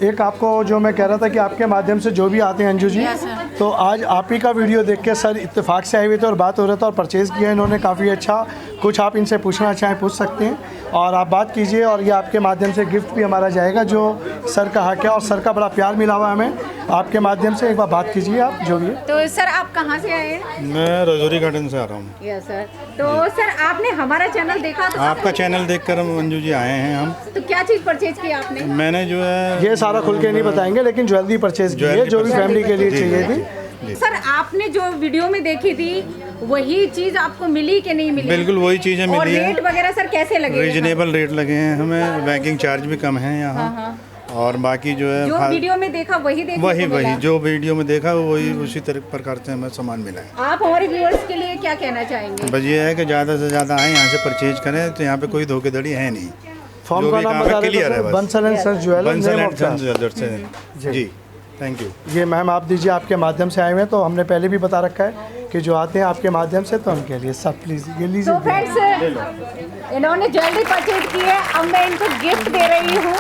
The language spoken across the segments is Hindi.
एक आपको जो मैं कह रहा था कि आपके माध्यम से जो भी आते हैं अंजू जी, तो आज आप ही का वीडियो देख के सर इत्तेफाक से आए हुए थे और बात हो रहा था और परचेज़ किया इन्होंने काफ़ी अच्छा। कुछ आप इनसे पूछना चाहें पूछ सकते हैं और आप बात कीजिए और ये आपके माध्यम से गिफ्ट भी हमारा जाएगा जो सर का हक है और सर का बड़ा प्यार मिला हुआ हमें आपके माध्यम से। एक बार बात कीजिए आप जो भी है। तो सर आप कहाँ से आए हैं? मैं रजौरी गार्डन से आ रहा हूँ। Yes sir. तो सर आपने हमारा चैनल देखा? तो आपका चैनल देखकर हम अंजू जी आए हैं हम। तो क्या चीज़ परचेज की आपने? मैंने जो है ये सारा खुल के नहीं बताएंगे लेकिन ज्वेलरी परचेज़ की है जो भी फैमिली के लिए चाहिए थी। सर आपने जो वीडियो में देखी थी वही चीज आपको मिली कि नहीं मिली? बिल्कुल वही चीज़ें और मिली है। रेट वगैरह सर कैसे लगे? रीजनेबल रेट लगे हैं हमें, बैंकिंग चार्ज भी कम है यहाँ। और बाकी जो है जो वीडियो में देखा वही देखने वही को मिला? जो वीडियो में देखा वही उसी तरह प्रकार से हमें सामान मिला है। आप हमारे व्यूअर्स के लिए क्या कहना चाहेंगे? बस ये है कि ज़्यादा से ज़्यादा आए यहाँ से परचेज करें, तो यहाँ पे कोई धोखेधड़ी है नहीं। फॉर्म का नाम बता रहे हैं Bansal and sons jewellers ji thank you. ये मैम आप दीजिए, आपके माध्यम से आए हुए हैं तो हमने पहले भी बता रखा है कि जो आते हैं आपके माध्यम से तो उनके लिए सब प्लीज़ ये लीजिए। तो फ्रेंड्स इन्होंने ज्वेलरी परचेज की है, अब मैं इनको गिफ्ट दे रही हूँ,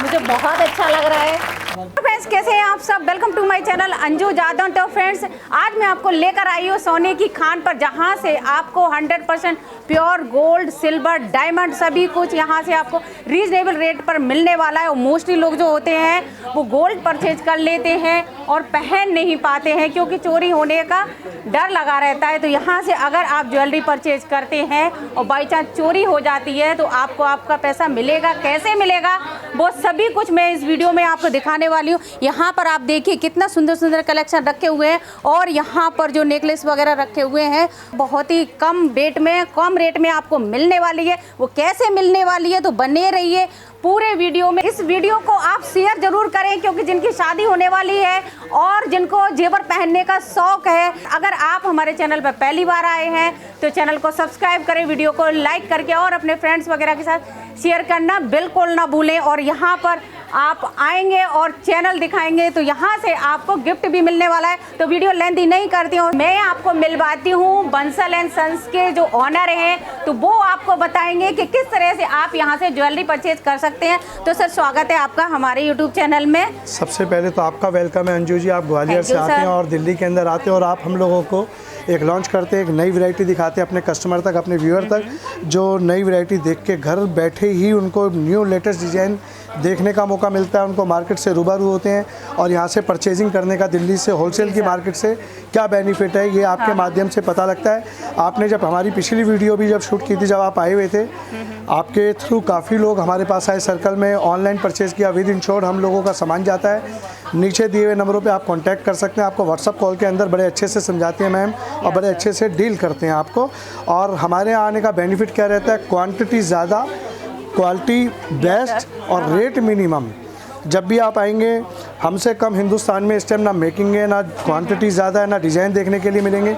मुझे बहुत अच्छा लग रहा है। फ्रेंड्स कैसे हैं आप सब? Welcome to my channel Anju Jadhav. तो फ्रेंड्स आज मैं आपको लेकर आई हूँ सोने की खान पर, जहाँ से आपको 100% प्योर गोल्ड सिल्वर डायमंड सभी कुछ यहाँ से आपको रीजनेबल रेट पर मिलने वाला है। और मोस्टली लोग जो होते हैं वो गोल्ड परचेज कर लेते हैं और पहन नहीं पाते हैं क्योंकि चोरी होने का डर लगा रहता है। तो यहाँ से अगर आप ज्वेलरी परचेज करते हैं और बाई चांस चोरी हो जाती है तो आपको आपका पैसा मिलेगा, कैसे मिलेगा वो सभी कुछ मैं इस वीडियो में आपको दिखाने वाली हूँ। यहाँ पर आप देखिए कितना सुंदर सुंदर कलेक्शन रखे हुए हैं और यहाँ पर जो नेकलेस वगैरह रखे हुए हैं बहुत ही कम रेट में आपको मिलने वाली है। वो कैसे मिलने वाली है तो बने रहिए पूरे वीडियो में। इस वीडियो को आप शेयर जरूर करें क्योंकि जिनकी शादी होने वाली है और जिनको जेवर पहनने का शौक है, अगर आप हमारे चैनल पर पहली बार आए हैं तो चैनल को सब्सक्राइब करें, वीडियो को लाइक करके और अपने फ्रेंड्स वगैरह के साथ शेयर करना बिल्कुल ना भूलें। और यहाँ पर आप आएंगे और चैनल दिखाएंगे तो यहाँ से आपको गिफ्ट भी मिलने वाला है। तो वीडियो लेंथी नहीं करती हूँ, मैं आपको मिलवाती हूँ बंसल एंड सन्स के जो ऑनर हैं, तो वो आपको बताएंगे कि किस तरह से आप यहाँ से ज्वेलरी परचेज कर सकते हैं। तो सर स्वागत है आपका हमारे यूट्यूब चैनल में। सबसे पहले तो आपका वेलकम है अंजू जी। आप ग्वालियर से आते हैं और दिल्ली के अंदर आते हैं और आप हम लोगों को एक लॉन्च करते हैं, एक नई वैरायटी दिखाते हैं अपने कस्टमर तक, अपने व्यूअर तक, जो नई वैरायटी देख के घर बैठे ही उनको न्यू लेटेस्ट डिज़ाइन देखने का मौका मिलता है। उनको मार्केट से रूबरू होते हैं और यहाँ से परचेजिंग करने का दिल्ली से होलसेल की मार्केट से क्या बेनिफिट है ये आपके माध्यम से पता लगता है। आपने जब हमारी पिछली वीडियो भी जब शूट की थी, जब आप आए हुए थे, आपके थ्रू काफ़ी लोग हमारे पास आए, सर्कल में ऑनलाइन परचेज़ किया, विद इंश्योर्ड हम लोगों का सामान जाता है। नीचे दिए हुए नंबरों पे आप कांटेक्ट कर सकते हैं। आपको व्हाट्सअप कॉल के अंदर बड़े अच्छे से समझाते हैं मैम और बड़े अच्छे से डील करते हैं आपको। और हमारे यहाँ आने का बेनिफिट क्या रहता है? क्वांटिटी ज़्यादा, क्वालिटी बेस्ट और रेट मिनिमम। जब भी आप आएंगे हमसे कम हिंदुस्तान में इस टाइम ना मेकिंग है, ना क्वांटिटी ज़्यादा है, ना डिज़ाइन देखने के लिए मिलेंगे।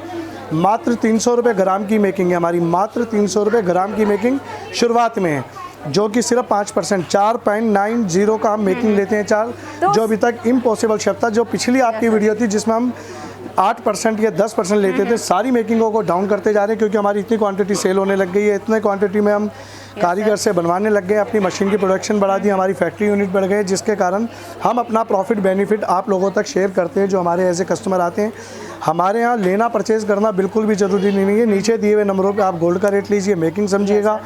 मात्र 300 रुपये ग्राम की मेकिंग है हमारी, मात्र 300 रुपये ग्राम की मेकिंग शुरुआत में है, जो कि सिर्फ 5% 4.90 का हम मेकिंग लेते हैं चार्ज, जो अभी तक इम्पॉसिबल शब्द था। जो पिछली आपकी वीडियो थी जिसमें हम 8% या 10% लेते थे, सारी मेकिंगों को डाउन करते जा रहे हैं क्योंकि हमारी इतनी क्वांटिटी सेल होने लग गई है। इतने क्वांटिटी में हम कारीगर से बनवाने लग गए, अपनी मशीन की प्रोडक्शन बढ़ा दी, हमारी फैक्ट्री यूनिट बढ़ गए, जिसके कारण हम अपना प्रॉफिट बेनिफिट आप लोगों तक शेयर करते हैं जो हमारे ऐसे कस्टमर आते हैं। हमारे यहाँ लेना परचेज़ करना बिल्कुल भी ज़रूरी नहीं है। नीचे दिए हुए नंबरों पे आप गोल्ड का रेट लीजिए, मेकिंग समझिएगा,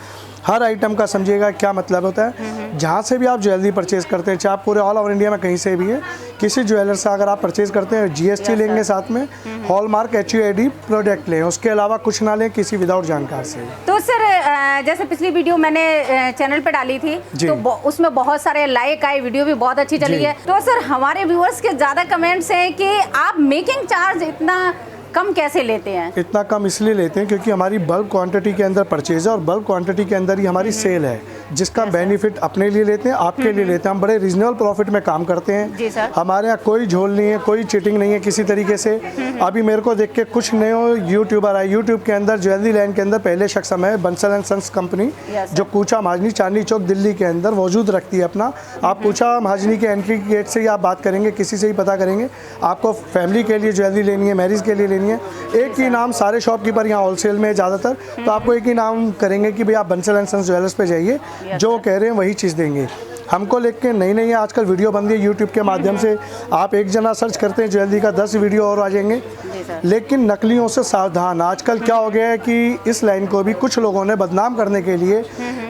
हर आइटम का समझिएगा क्या मतलब होता है। जहाँ से भी आप ज्वेलरी परचेज़ करते हैं, चाहे आप पूरे ऑल ओवर इंडिया में कहीं से भी है, किसी ज्वेलर से अगर आप परचेज़ करते हैं GST लेंगे, साथ में हॉलमार्क HUID प्रोडक्ट लें, उसके अलावा कुछ ना लें किसी विदाउट जानकार से। तो सर जैसे पिछली वीडियो मैंने चैनल पे डाली थी तो उसमें बहुत सारे लाइक आए, वीडियो भी बहुत अच्छी चली है। तो सर हमारे व्यूअर्स के ज़्यादा कमेंट्स हैं कि आप मेकिंग चार्ज इतना कम कैसे लेते हैं? इतना कम इसलिए लेते हैं क्योंकि हमारी बल्क क्वांटिटी के अंदर परचेज है और बल्क क्वांटिटी के अंदर ही हमारी सेल है, जिसका बेनिफिट अपने लिए लेते हैं, आपके लिए लेते हैं। हम बड़े रीजनेबल प्रॉफिट में काम करते हैं जी सर। हमारे यहाँ कोई झोल नहीं है, कोई चीटिंग नहीं है किसी तरीके से। अभी मेरे को देख के कुछ नए यूट्यूबर आए, यूट्यूब के अंदर ज्वेलरी लैंड के अंदर पहले शख्स है बंसल एंड सन्स कंपनी, जो कूचा महाजनी चांदनी चौक दिल्ली के अंदर मौजूद रखती है अपना। आप कूचा महाजनी के एंट्री गेट से ही आप बात करेंगे, किसी से ही पता करेंगे, आपको फैमिली के लिए ज्वेलरी लेनी है, मैरिज के लिए लेनी है, एक ही नाम सारे शॉपकीपर यहाँ होलसेल में ज़्यादातर, तो आपको एक ही नाम करेंगे कि भाई आप बंसल एंड सन्स ज्वेलर्स पे जाइए, जो कह रहे हैं वही चीज़ देंगे। हमको लेके नई नई आजकल वीडियो बन रही है यूट्यूब के माध्यम से। आप एक जना सर्च करते हैं ज्वेलरी का 10 वीडियो और आ जाएंगे। लेकिन नकलियों से सावधान। आजकल क्या हो गया है कि इस लाइन को भी कुछ लोगों ने बदनाम करने के लिए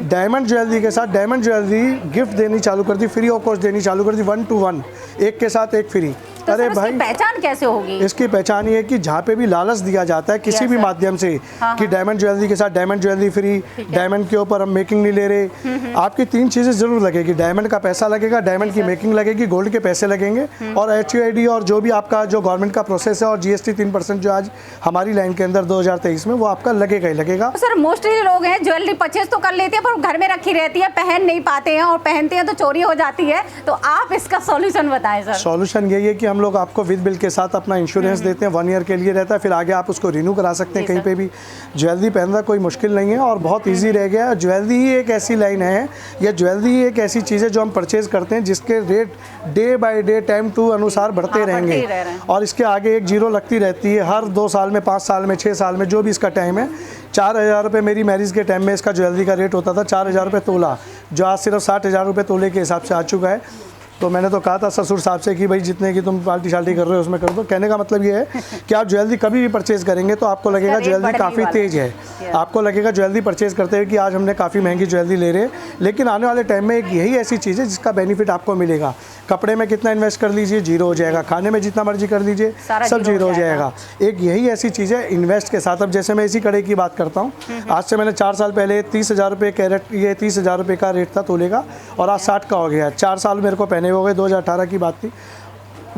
डायमंड ज्वेलरी के साथ डायमंड ज्वेलरी गिफ्ट देनी चालू कर दी, फ्री ऑफ कॉस्ट देनी चालू कर दी, 1 to 1, एक के साथ एक फ्री। तो अरे भाई, इसकी पहचान कैसे होगी? इसकी पहचान ये है कि जहाँ पे भी लालच दिया जाता है किसी भी माध्यम से कि डायमंड ज्वेलरी के साथ डायमंड ज्वेलरी फ्री, डायमंड के ऊपर हम मेकिंग नहीं ले रहे, आपकी 3 चीज़ें जरूर लगेगी। डायमंड का पैसा लगेगा, डायमंड की मेकिंग लगेगी, गोल्ड के पैसे लगेंगे और HUID और जो भी आपका जो गवर्नमेंट का प्रोसेस है और GST 3% जो आज हमारी लाइन के अंदर 2023 में वो आपका लगेगा ही लगेगा। सर मोस्टली लोग हैं ज्वेलरी परचेज तो कर लेते हैं पर घर में रखी रहती है, पहन नहीं पाते हैं और पहनते हैं तो चोरी हो जाती है, तो आप इसका सॉल्यूशन बताएं सर। सॉल्यूशन यही है कि हम लोग आपको विद बिल के साथ अपना इंश्योरेंस देते हैं, 1 ईयर के लिए रहता है, फिर आगे आप उसको रिन्यू करा सकते हैं कहीं पे भी। ज्वेलरी पहनना कोई मुश्किल नहीं है और बहुत इजी रह गया है। ज्वेलरी ही एक ऐसी लाइन है या ज्वेलरी ही एक ऐसी चीज़ है जो हम परचेज करते हैं जिसके rate day by day time to अनुसार बढ़ते रहेंगे और इसके आगे एक जीरो लगती रहती है हर 2 साल में, 5 साल में, 6 साल में, जो भी इसका टाइम है। 4000 रुपये मेरी मैरिज के टाइम में इसका ज्वेलरी का रेट होता था 4000 रुपये तोला, जो आज सिर्फ 60,000 रुपये तोले के हिसाब से आ चुका है। तो मैंने तो कहा था ससुर साहब से कि भाई जितने की तुम पार्टी शाल्टी कर रहे हो उसमें कर दो। कहने का मतलब ये है कि आप ज्वेलरी कभी भी परचेज़ करेंगे तो आपको लगेगा ज्वेलरी काफ़ी तेज़ है, आपको लगेगा ज्वेलरी परचेज़ करते हुए कि आज हमने काफ़ी महंगी ज्वेलरी ले रहे हैं, लेकिन आने वाले टाइम में एक यही ऐसी चीज़ है जिसका बेनिफिट आपको मिलेगा। कपड़े में कितना इन्वेस्ट कर लीजिए जीरो हो जाएगा, खाने में जितना मर्जी कर लीजिए सब जीरो हो जाएगा। एक यही ऐसी चीज़ है इन्वेस्ट के साथ। अब जैसे मैं इसी कड़े की बात करता हूँ, आज से मैंने 4 साल पहले 30,000 रुपये कैरेट, ये 30,000 रुपये का रेट था तोले का और आज 60 का हो गया। 4 साल मेरे को पहने हो गए, 2018 की बात थी।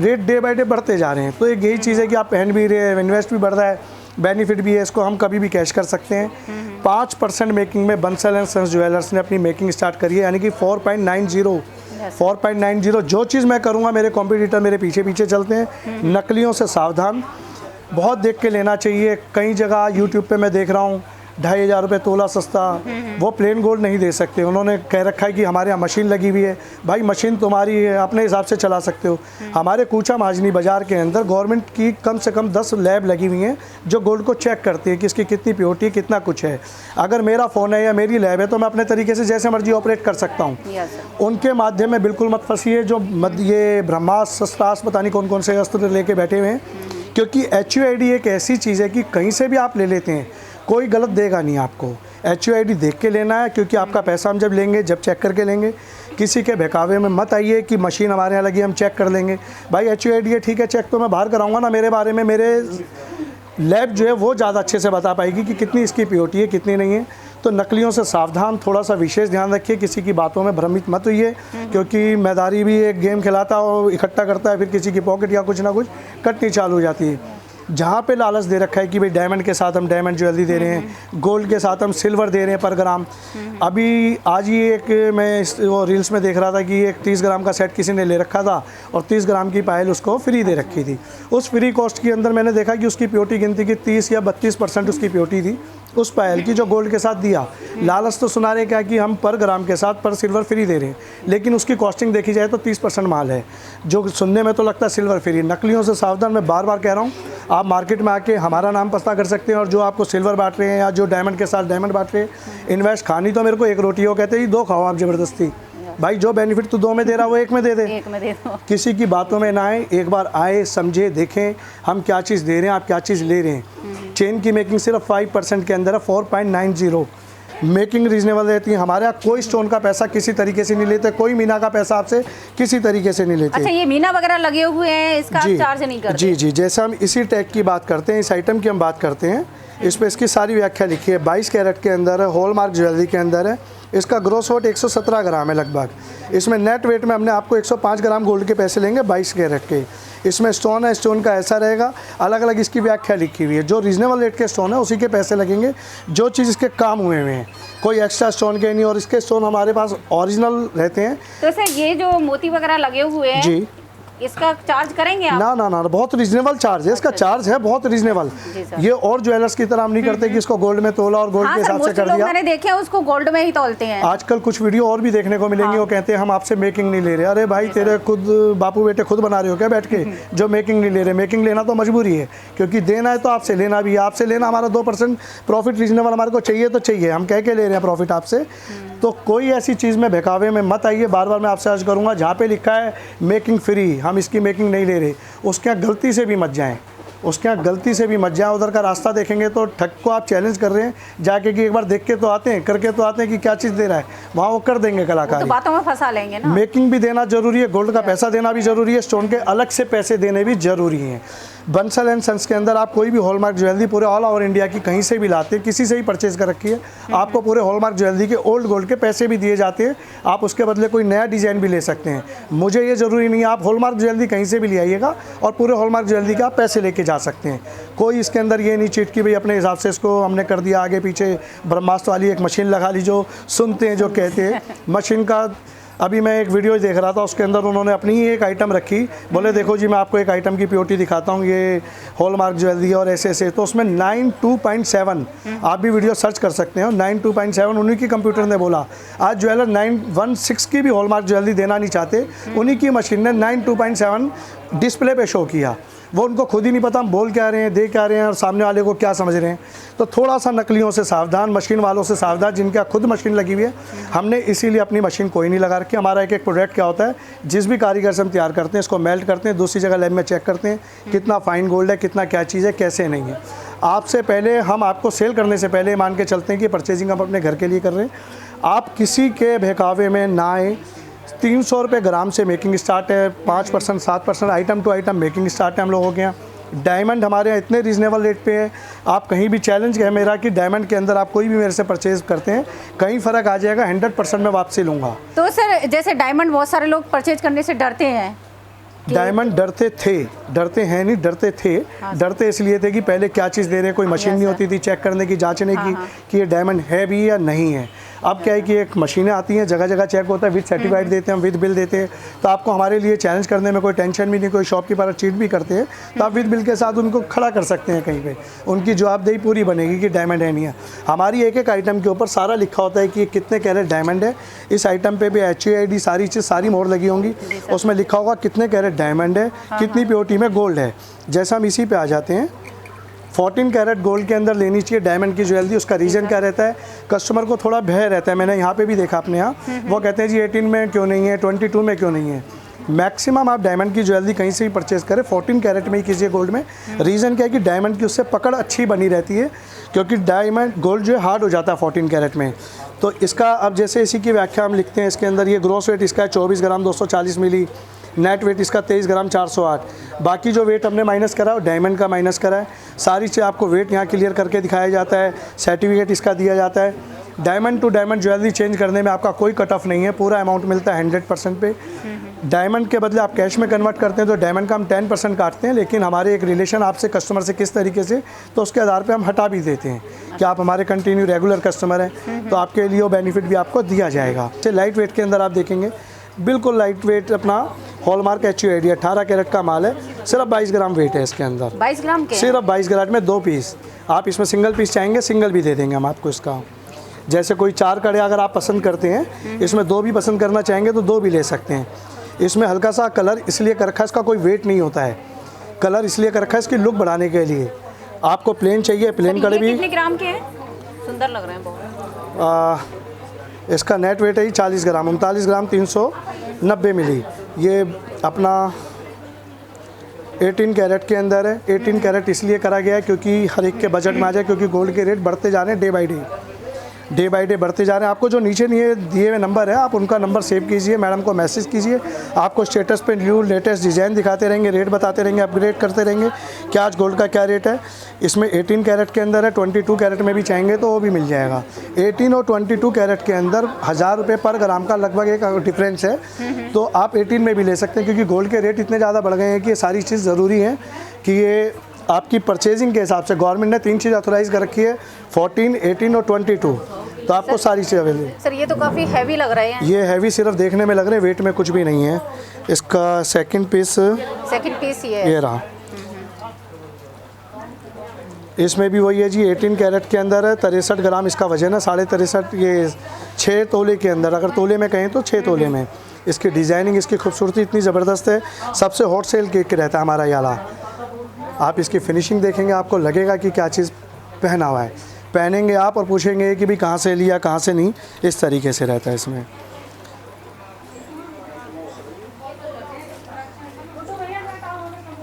रेट डे बाय डे बढ़ते जा रहे हैं, तो एक यही चीज़ है कि आप पहन भी रहे हैं, इन्वेस्ट भी बढ़ रहा है, बेनिफिट भी है, इसको हम कभी भी कैश कर सकते हैं। 5% मेकिंग में बंसल एंड सन्स ज्वेलर्स ने अपनी मेकिंग स्टार्ट करी है, यानी कि 4.90 जो चीज़ मैं करूँगा मेरे कॉम्पिटिटर मेरे पीछे पीछे चलते हैं। नकलियों से सावधान, बहुत देख के लेना चाहिए। कई जगह यूट्यूब पे मैं देख रहा हूँ 2,500 रुपये तोला सस्ता, वो प्लेन गोल्ड नहीं दे सकते। उन्होंने कह रखा है कि हमारे यहाँ मशीन लगी हुई है। भाई मशीन तुम्हारी है, अपने हिसाब से चला सकते हो। हमारे कूचा माजनी बाज़ार के अंदर गवर्नमेंट की कम से कम 10 लैब लगी हुई हैं जो गोल्ड को चेक करती है कि इसकी कितनी प्योरिटी है, कितना कुछ है। अगर मेरा फ़ोन है या मेरी लैब है तो मैं अपने तरीके से जैसे मर्जी ऑपरेट कर सकता हूँ। उनके माध्यम में बिल्कुल मत फंसिए जो ये ब्रह्मास्त्र शस्त्रास्त्र पता नहीं कौन कौन से अस्त्र लेके बैठे हुए हैं, क्योंकि HUID एक ऐसी चीज़ है कि कहीं से भी आप ले लेते हैं, कोई गलत देगा नहीं आपको। HUID देख के लेना है, क्योंकि आपका पैसा हम जब लेंगे जब चेक करके लेंगे। किसी के बहकावे में मत आइए कि मशीन हमारे यहाँ लगी हम चेक कर लेंगे। भाई HUID है ठीक है, चेक तो मैं बाहर कराऊंगा ना, मेरे बारे में मेरे लैब जो है वो ज़्यादा अच्छे से बता पाएगी कि कितनी इसकी प्योरिटी है कितनी नहीं है। तो नकलियों से सावधान, थोड़ा सा विशेष ध्यान रखिए, किसी की बातों में भ्रमित मत होइए, क्योंकि मैदारी भी एक गेम खिलाता और इकट्ठा करता है, फिर किसी की पॉकेट या कुछ ना कुछ कटनी चालू हो जाती है। जहाँ पे लालच दे रखा है कि भाई डायमंड के साथ हम डायमंड ज्वेलरी दे रहे हैं, गोल्ड के साथ हम सिल्वर दे रहे हैं पर ग्राम। अभी आज ही एक मैं वो रील्स में देख रहा था कि एक 30 ग्राम का सेट किसी ने ले रखा था और 30 ग्राम की पायल उसको फ्री दे रखी थी। उस फ्री कॉस्ट के अंदर मैंने देखा कि उसकी प्योरिटी गिनती की 30 या 32% उसकी प्योरिटी थी उस पायल की जो गोल्ड के साथ दिया। लालच तो सुना रहे क्या कि हम पर ग्राम के साथ पर सिल्वर फ्री दे रहे हैं, लेकिन उसकी कॉस्टिंग देखी जाए तो 30% माल है, जो सुनने में तो लगता है सिल्वर फ्री। नकलियों से सावधान, मैं बार बार कह रहा हूँ। आप मार्केट में आके हमारा नाम पता कर सकते हैं और जो आपको सिल्वर बांट रहे हैं या जो डायमंड के साथ डायमंड बांट रहे हैं, इन्वेस्ट खानी तो मेरे को एक रोटी हो, कहते हैं 2 खाओ आप ज़बरदस्ती। भाई जो बेनिफिट तू 2 में दे रहा है वो 1 में दे दे, 1 में दे दो। किसी की बातों में ना आए, एक बार आए समझे देखें हम क्या चीज़ दे रहे हैं, आप क्या चीज़ ले रहे हैं। चेन की मेकिंग सिर्फ 5% के अंदर है, 4.90 मेकिंग रीजनेबल रहती है। हमारे यहाँ कोई स्टोन का पैसा किसी तरीके से नहीं लेते, कोई मीना का पैसा आपसे किसी तरीके से नहीं लेते। अच्छा, ये मीना वगैरह लगे हुए हैं, इसका चार्ज नहीं करते? जी जी, जैसे हम इसी टैग की बात करते हैं, इस आइटम की हम बात करते हैं, इस पर इसकी सारी व्याख्या लिखी है। 22 कैरेट के अंदर है, हॉलमार्क ज्वेलरी के अंदर है। इसका ग्रॉस वेट 117 ग्राम है लगभग। इसमें नेट वेट में हमने आपको 105 ग्राम गोल्ड के पैसे लेंगे 22 कैरेट के। इसमें स्टोन है, स्टोन का ऐसा रहेगा, अलग अलग इसकी व्याख्या लिखी हुई है। जो रीजनेबल रेट के स्टोन है उसी के पैसे लगेंगे, जो चीज़ इसके काम हुए हैं, कोई एक्स्ट्रा स्टोन के नहीं। और इसके स्टोन हमारे पास ओरिजिनल रहते हैं। तो सर ये जो मोती वगैरह लगे हुए हैं जी, इसका चार्ज करेंगे आप? ना ना ना, बहुत रीजनेबल चार्ज है इसका। चार्ज है बहुत रीजनेबल। ये और ज्वेलर्स की तरह हम नहीं करते कि इसको गोल्ड में तोला और गोल्ड के हिसाब से कर दिया। मैंने देखे उसको गोल्ड में ही तोलते हैं। आजकल कुछ वीडियो और भी देखने को मिलेंगे, वो कहते हैं हम आपसे मेकिंग नहीं ले रहे। अरे भाई तेरे खुद बापू बेटे खुद बना रहे हो क्या बैठ के, जो मेकिंग नहीं ले रहे? मेकिंग लेना तो मजबूरी है, क्योंकि देना है तो आपसे लेना भी है। आपसे लेना हमारा 2% प्रॉफिट रीजनेबल हमारे को चाहिए तो चाहिए, हम कह के ले रहे हैं प्रॉफिट आपसे। तो कोई ऐसी चीज़ में बहकावे में मत आइए। बार बार मैं आपसे अर्ज करूँगा, जहाँ पे लिखा है मेकिंग फ्री, हम इसकी मेकिंग नहीं ले रहे, उसके यहाँ गलती से भी मत जाएं, उसके यहाँ गलती से भी मत जाए। उधर का रास्ता देखेंगे तो ठग को आप चैलेंज कर रहे हैं जाके कि एक बार देख के तो आते हैं, करके तो आते हैं कि क्या चीज़ दे रहा है, वहाँ वो कर देंगे कलाकारी। तो बातों में फंसा लेंगे ना। मेकिंग भी देना जरूरी है, गोल्ड का पैसा देना भी जरूरी है, स्टोन के अलग से पैसे देने भी जरूरी हैं। बंसल एंड सन्स के अंदर आप कोई भी हॉलमार्क ज्वेलरी पूरे ऑल ओवर इंडिया की कहीं से भी लाते हैं, किसी से भी परचेज कर रखी है, आपको पूरे हॉलमार्क ज्वेलरी के ओल्ड गोल्ड के पैसे भी दिए जाते हैं। आप उसके बदले कोई नया डिज़ाइन भी ले सकते हैं। मुझे ये ज़रूरी नहीं है, आप हॉलमार्क ज्वेलरी कहीं से भी ले आइएगा और पूरे हॉलमार्क ज्वेलरी के आप पैसे लेके जा सकते हैं। कोई इसके अंदर ये नहीं चीट कि भाई अपने हिसाब से इसको हमने कर दिया, आगे पीछे ब्रह्मास्त्र वाली एक मशीन लगा ली, जो सुनते हैं जो कहते हैं मशीन का। अभी मैं एक वीडियो देख रहा था, उसके अंदर उन्होंने अपनी ही एक आइटम रखी, बोले देखो जी मैं आपको एक आइटम की प्योरिटी दिखाता हूँ, ये हॉलमार्क ज्वेलरी और ऐसे ऐसे, तो उसमें 92.7 आप भी वीडियो सर्च कर सकते हो, 92.7 उन्हीं की कंप्यूटर ने बोला। आज ज्वेलर 916 की भी हॉलमार्क ज्वेलरी देना नहीं चाहते, उन्हीं की मशीन ने 92.7 डिस्प्ले पे शो किया। वो उनको खुद ही नहीं पता हम बोल क्या रहे हैं, दे क्या रहे हैं और सामने वाले को क्या समझ रहे हैं। तो थोड़ा सा नकलियों से सावधान, मशीन वालों से सावधान, जिनका खुद मशीन लगी हुई है। हमने इसीलिए अपनी मशीन कोई नहीं लगा रखी। हमारा एक एक प्रोडक्ट क्या होता है, जिस भी कारीगर से हम तैयार करते हैं इसको मेल्ट करते हैं, दूसरी जगह लैब में चेक करते हैं कितना फाइन गोल्ड है, कितना क्या चीज़ है, कैसे नहीं है। आपसे पहले हम आपको सेल करने से पहले मान के चलते हैं कि परचेजिंग हम अपने घर के लिए कर रहे हैं। आप किसी के बहकावे में ना आए। 300 रुपये ग्राम से मेकिंग स्टार्ट है, 5% 7% item to item making start है हम लोगों के यहाँ। डायमंड हमारे यहाँ इतने रीज़नेबल रेट पे है, आप कहीं भी चैलेंज है मेरा कि डायमंड के अंदर आप कोई भी मेरे से परचेज़ करते हैं कहीं फ़र्क आ जाएगा, 100% मैं वापसी लूँगा। तो सर जैसे डायमंड बहुत सारे लोग परचेज करने से डरते हैं। डायमंड डरते थे, डरते हैं नहीं, डरते थे। डरते इसलिए थे कि पहले क्या चीज़ दे रहे हैं, कोई मशीन नहीं होती थी चेक करने की, जांचने की कि ये डायमंड है भी या नहीं है। अब क्या है कि एक मशीनें आती हैं, जगह जगह चेक होता है, विद सर्टिफाइड देते हैं, विद बिल देते हैं। तो आपको हमारे लिए चैलेंज करने में कोई टेंशन भी नहीं। कोई शॉपकीपर चीट भी करते हैं तो आप विद बिल के साथ उनको खड़ा कर सकते हैं कहीं पे, उनकी जवाबदेही पूरी बनेगी कि डायमंड है नहीं है। हमारी एक एक आइटम के ऊपर सारा लिखा होता है कि कितने कैरेट डायमंड है। इस आइटम पे भी HUID सारी चीज़, सारी मोहर लगी होंगी, उसमें लिखा होगा कितने कैरेट डायमंड है, कितनी प्योरिटी में गोल्ड है। जैसा हम इसी पे आ जाते हैं, 14 कैरेट गोल्ड के अंदर लेनी चाहिए डायमंड की ज्वेलरी। उसका रीज़न क्या रहता है, कस्टमर को थोड़ा भय रहता है। मैंने यहाँ पे भी देखा अपने यहाँ, वो कहते हैं जी 18 में क्यों नहीं है, 22 में क्यों नहीं है। मैक्सिमम आप डायमंड की ज्वेलरी कहीं से भी परचेज़ करें 14 कैरेट में ही कीजिए गोल्ड में। रीज़न क्या है कि डायमंड की उससे पकड़ अच्छी बनी रहती है, क्योंकि डायमंड गोल्ड जो है हार्ड हो जाता है 14 कैरेट में। तो इसका अब जैसे इसी की व्याख्या हम लिखते हैं, इसके अंदर ये ग्रॉस वेट इसका है 24 ग्राम 240 मिली, नेट वेट इसका 23 ग्राम 408। बाकी जो वेट हमने माइनस करा है डायमंड का माइनस करा है। सारी चीज़ आपको वेट यहाँ क्लियर करके दिखाया जाता है, सर्टिफिकेट इसका दिया जाता है। Diamond to diamond jewellery change करने में आपका कोई कट ऑफ नहीं है, पूरा अमाउंट मिलता है 100% पे। डायमंड के बदले आप कैश में कन्वर्ट करते हैं तो डायमंड का हम 10% काटते हैं, लेकिन हमारे एक रिलेशन आपसे कस्टमर से किस तरीके से, तो उसके आधार पे हम हटा भी देते हैं कि आप हमारे कंटिन्यू रेगुलर कस्टमर हैं, तो आपके लिए वो बेनिफिट भी आपको दिया जाएगा। जैसे लाइट वेट के अंदर आप देखेंगे बिल्कुल लाइट वेट अपना हॉलमार्क HUID 18 कैरेट का माल है, सिर्फ 22 ग्राम वेट है इसके अंदर। 22 ग्राम के सिर्फ 22 ग्राम में 2 पीस। आप इसमें सिंगल पीस चाहेंगे सिंगल भी दे देंगे हम आपको इसका। जैसे कोई 4 कड़े अगर आप पसंद करते हैं, इसमें 2 भी पसंद करना चाहेंगे तो 2 भी ले सकते हैं। इसमें हल्का सा कलर इसलिए कर रखा है, इसका कोई वेट नहीं होता है, कलर इसलिए कर रखा है इसकी लुक बढ़ाने के लिए। आपको प्लेन चाहिए, प्लेन कड़े भी। कितने ग्राम के हैं? सुंदर लग रहे हैं बहुत। इसका नेट वेट है ही 40 ग्राम, 39 ग्राम 390 मिली। ये अपना 18 कैरेट के अंदर है। 18 कैरेट इसलिए करा गया है क्योंकि हर एक के बजट में आ जाए, क्योंकि गोल्ड के रेट बढ़ते जा रहे हैं डे बाई डे बढ़ते जा रहे हैं। आपको जो नीचे दिए हुए नंबर है, आप उनका नंबर सेव कीजिए, मैडम को मैसेज कीजिए। आपको स्टेटस पे न्यू लेटेस्ट डिज़ाइन दिखाते रहेंगे, रेट बताते रहेंगे, अपग्रेड करते रहेंगे कि आज गोल्ड का क्या रेट है। इसमें 18 कैरेट के अंदर है, 22 कैरेट में भी चाहेंगे तो वो भी मिल जाएगा। 18 और 22 कैरेट के अंदर 1000 रुपये पर ग्राम का लगभग एक डिफरेंस है। तो आप 18 में भी ले सकते हैं, क्योंकि गोल्ड के रेट इतने ज़्यादा बढ़ गए हैं कि ये सारी चीज़ ज़रूरी है कि ये आपकी परचेजिंग के हिसाब से गवर्नमेंट ने 3 चीज़ ऑथोराइज़ कर रखी है, 14, 18 और 22। तो आपको सारी चीज़ अवेलेबल। सर ये तो काफ़ी हैवी लग रहा है। ये हैवी सिर्फ देखने में लग रहे हैं, वेट में कुछ भी नहीं है। इसका सेकंड पीस ये रहा। इसमें भी वही है जी, 18 कैरेट के अंदर है, 63 ग्राम इसका वजन है, 63.5 ये 6 तोले के अंदर, अगर तोले में कहें तो 6 तोले में। इसकी डिज़ाइनिंग, इसकी खूबसूरती इतनी ज़बरदस्त है। सबसे हॉट सेल केक रहता है हमारा ये वाला। आप इसकी फिनिशिंग देखेंगे आपको लगेगा कि क्या चीज़ पहना हुआ है। पहनेंगे आप और पूछेंगे कि भाई कहाँ से लिया, कहाँ से नहीं, इस तरीके से रहता है इसमें।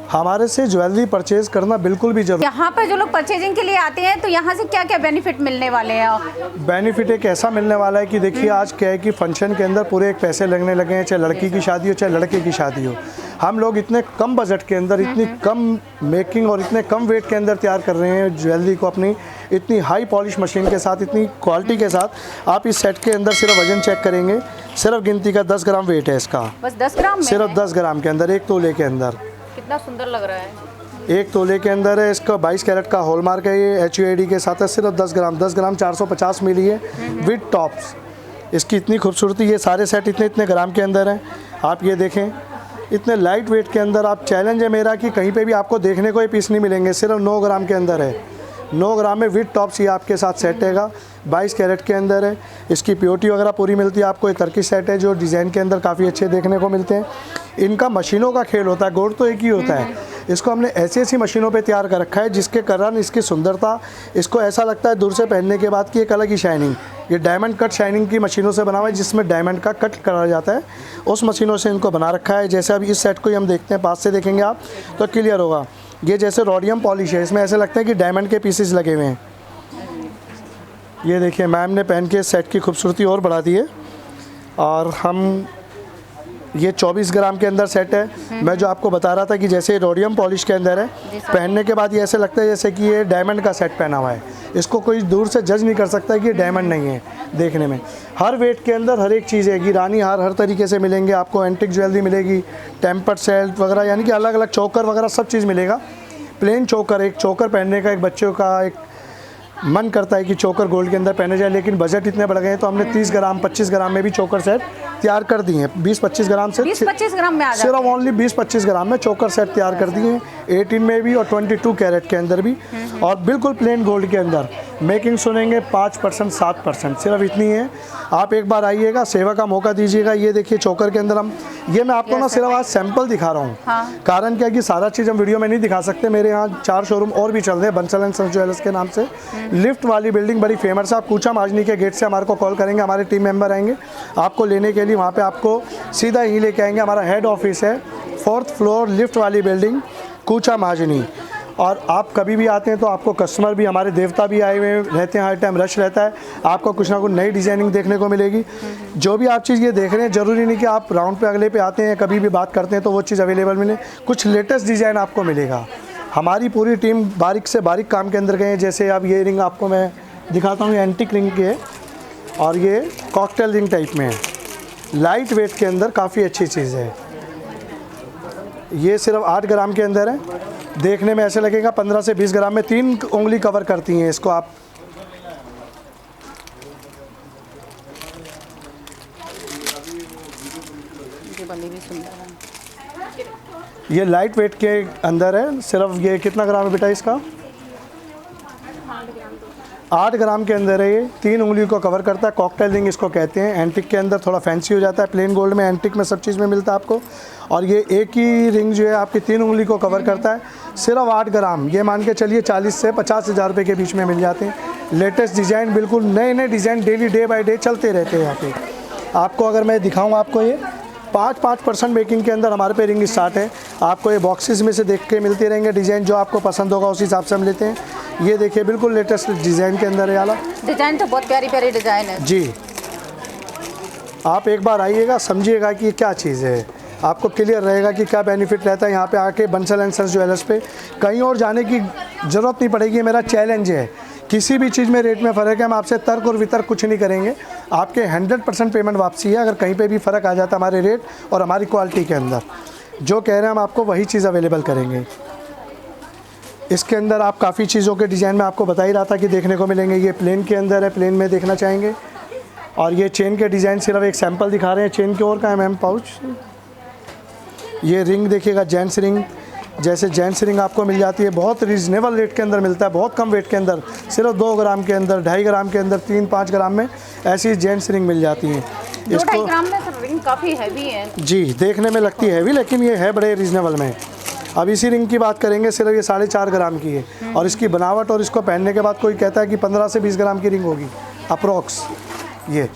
हमारे से ज्वेलरी परचेज़ करना बिल्कुल भी जरूरी। यहाँ पर जो लोग परचेजिंग के लिए आते हैं तो यहाँ से क्या क्या बेनिफिट मिलने वाले हैं? बेनिफिट एक ऐसा मिलने वाला है कि देखिए आज क्या है कि फंक्शन के अंदर पूरे एक पैसे लगने लगे हैं, चाहे लड़की की शादी हो चाहे लड़के की शादी हो। हम लोग इतने कम बजट के अंदर, इतनी कम मेकिंग और इतने कम वेट के अंदर तैयार कर रहे हैं ज्वेलरी को अपनी इतनी हाई पॉलिश मशीन के साथ, इतनी क्वालिटी के साथ। आप इस सेट के अंदर सिर्फ वजन चेक करेंगे, सिर्फ गिनती का 10 ग्राम वेट है इसका, बस 10 ग्राम में सिर्फ 10 ग्राम के अंदर, 1 तोले के अंदर। कितना सुंदर लग रहा है। 1 तोले के अंदर है, इसका 22 कैरेट का हॉलमार्क है, ये HUID के साथ है, सिर्फ 10 ग्राम 450 मिली है विद टॉप्स। इसकी इतनी खूबसूरती, ये सारे सेट इतने ग्राम के अंदर हैं। आप ये देखें इतने लाइट वेट के अंदर। आप चैलेंज है मेरा कि कहीं पे भी आपको देखने को ये पीस नहीं मिलेंगे, सिर्फ 9 ग्राम के अंदर है। 9 ग्राम में विद टॉप्स ये आपके साथ सेट हैगा, 22 कैरेट के अंदर है। इसकी प्योरिटी वगैरह पूरी मिलती है आपको। ये टर्किश सेट है जो डिज़ाइन के अंदर काफ़ी अच्छे देखने को मिलते हैं। इनका मशीनों का खेल होता है, गोड़ तो एक ही होता है। इसको हमने ऐसी मशीनों पे तैयार कर रखा है जिसके कारण इसकी सुंदरता, इसको ऐसा लगता है दूर से पहनने के बाद कि एक अलग ही शाइनिंग। ये डायमंड कट शाइनिंग की मशीनों से बना हुआ है जिसमें डायमंड का कट करा जाता है, उस मशीनों से इनको बना रखा है। जैसे अभी इस सेट को ही हम देखते हैं, पास से देखेंगे आप तो क्लियर होगा। ये जैसे रोडियम पॉलिश है, इसमें ऐसे लगता है कि डायमंड के पीसेस लगे हुए हैं। ये देखिए मैम ने पहन के सेट की खूबसूरती और बढ़ा दी है। और हम ये 24 ग्राम के अंदर सेट है। मैं जो आपको बता रहा था कि जैसे रोडियम पॉलिश के अंदर है, पहनने के बाद ये ऐसे लगता है जैसे कि ये डायमंड का सेट पहना हुआ है। इसको कोई दूर से जज नहीं कर सकता कि ये डायमंड नहीं है देखने में। हर वेट के अंदर हर एक चीज़ है। रानी हार हर तरीके से मिलेंगे आपको, एंटिक ज्वेलरी मिलेगी, टेम्पर्ड सेट वगैरह, यानी कि अलग अलग चोकर वगैरह सब चीज़ मिलेगा। प्लेन चोकर, एक चोकर पहनने का एक बच्चों का एक मन करता है कि चोकर गोल्ड के अंदर पहने जाए, लेकिन बजट इतने बढ़ गए हैं तो हमने 30 ग्राम 25 ग्राम में भी चोकर सेट तैयार कर दिए हैं। 20-25 ग्राम से 20-25 ग्राम में आ जाते सिर्फ ओनली 20-25 ग्राम में चोकर सेट तैयार कर दिए हैं, 18 में भी और 22 कैरेट के अंदर भी, और बिल्कुल प्लेन गोल्ड के अंदर। मेकिंग सुनेंगे 5% 7%, सिर्फ इतनी है। आप एक बार आइएगा, सेवा का मौका दीजिएगा। ये देखिए चोकर के अंदर ये मैं आपको ना सिर्फ आज सैंपल दिखा रहा हूँ। कारण क्या कि सारा चीज़ हम वीडियो में नहीं दिखा सकते। मेरे यहाँ 4 शोरूम और भी चल रहे हैं बंसल एंड सन्स ज्वेलर्स के नाम से। लिफ्ट वाली बिल्डिंग बड़ी फेमस है। आप कूचा माजनी के गेट से हमारे को कॉल करेंगे, हमारे टीम मेंबर आएंगे आपको लेने के लिए। वहाँ पे आपको सीधा ही लेके आएंगे। हमारा हेड ऑफिस है 4th फ्लोर, लिफ्ट वाली बिल्डिंग, कूचा माजनी। और आप कभी भी आते हैं तो आपको कस्टमर भी, हमारे देवता भी आए हुए रहते हैं, हर टाइम रश रहता है। आपको कुछ ना कुछ नई डिज़ाइनिंग देखने को मिलेगी। जो भी आप चीज़ ये देख रहे हैं, ज़रूरी नहीं कि आप राउंड पे अगले पे आते हैं, कभी भी बात करते हैं तो वो चीज़ अवेलेबल मिले। कुछ लेटेस्ट डिज़ाइन आपको मिलेगा। हमारी पूरी टीम बारीक से बारीक काम के अंदर गए हैं। जैसे अब ये रिंग आपको मैं दिखाता हूँ, एंटिक रिंग की है और ये कॉकटेल रिंग टाइप में है, लाइट वेट के अंदर काफ़ी अच्छी चीज़ है। ये सिर्फ 8 ग्राम के अंदर है। देखने में ऐसे लगेगा 15 से 20 ग्राम में 3 उंगली कवर करती हैं इसको। आप ये लाइट वेट के अंदर है। सिर्फ ये कितना ग्राम है बेटा इसका? 8 ग्राम के अंदर है। ये 3 उंगली को कवर करता है। कॉकटेल रिंग इसको कहते हैं। एंटिक के अंदर थोड़ा फैंसी हो जाता है, प्लेन गोल्ड में, एंटिक में सब चीज़ में मिलता है आपको। और ये एक ही रिंग जो है आपकी 3 उंगली को कवर करता है। सिर्फ 8 ग्राम, ये मान के चलिए 40 से 50 हज़ार रुपये के बीच में मिल जाते हैं। लेटेस्ट डिज़ाइन, बिल्कुल नए नए design daily day by day चलते रहते हैं यहाँ पे। आपको अगर मैं दिखाऊँ, आपको ये 5% मेकिंग के अंदर हमारे पे रिंग स्टार्ट है। आपको ये बॉक्सेस में से देख के मिलते रहेंगे डिज़ाइन, जो आपको पसंद होगा उस हिसाब से हम लेते हैं। ये देखिए बिल्कुल लेटेस्ट डिज़ाइन के अंदर है वाला डिज़ाइन, तो बहुत प्यारी प्यारी डिज़ाइन है जी। आप एक बार आइएगा, समझिएगा कि क्या चीज़ है, आपको क्लियर रहेगा कि क्या बेनिफिट रहता है यहाँ पे आके बंसल एंड सन्स ज्वेलर्स पे। कहीं और जाने की ज़रूरत नहीं पड़ेगी। मेरा चैलेंज है, किसी भी चीज़ में रेट में फ़र्क है, हम आपसे तर्क और वितर्क कुछ नहीं करेंगे। आपके 100% पेमेंट वापसी है। अगर कहीं पे भी फ़र्क आ जाता है हमारे रेट और हमारी क्वालिटी के अंदर, जो कह रहे हैं हम आपको वही चीज़ अवेलेबल करेंगे। इसके अंदर आप काफ़ी चीज़ों के डिज़ाइन में आपको बता ही रहा था कि देखने को मिलेंगे। ये प्लेन के अंदर है, प्लेन में देखना चाहेंगे। और ये चेन के डिज़ाइन सिर्फ एक सैंपल दिखा रहे हैं। चेन के और का है मैम पाउच। ये रिंग देखिएगा, जेंट्स रिंग, जैसे जेंट्स रिंग आपको मिल जाती है बहुत रीज़नेबल रेट के अंदर मिलता है, बहुत कम वेट के अंदर, सिर्फ 2 ग्राम के अंदर, 2.5 ग्राम के अंदर, 3-5 ग्राम में ऐसी जेंट्स रिंग मिल जाती हैं। 2.5 ग्राम में तो रिंग काफ़ी हैवी है जी, देखने में लगती है हैवी, लेकिन ये है बड़े रीज़नेबल में। अब इसी रिंग की बात करेंगे, सिर्फ ये 4.5 ग्राम की है और इसकी बनावट और इसको पहनने के बाद कोई कहता है कि 15 से 20 ग्राम की रिंग होगी अप्रोक्स। ये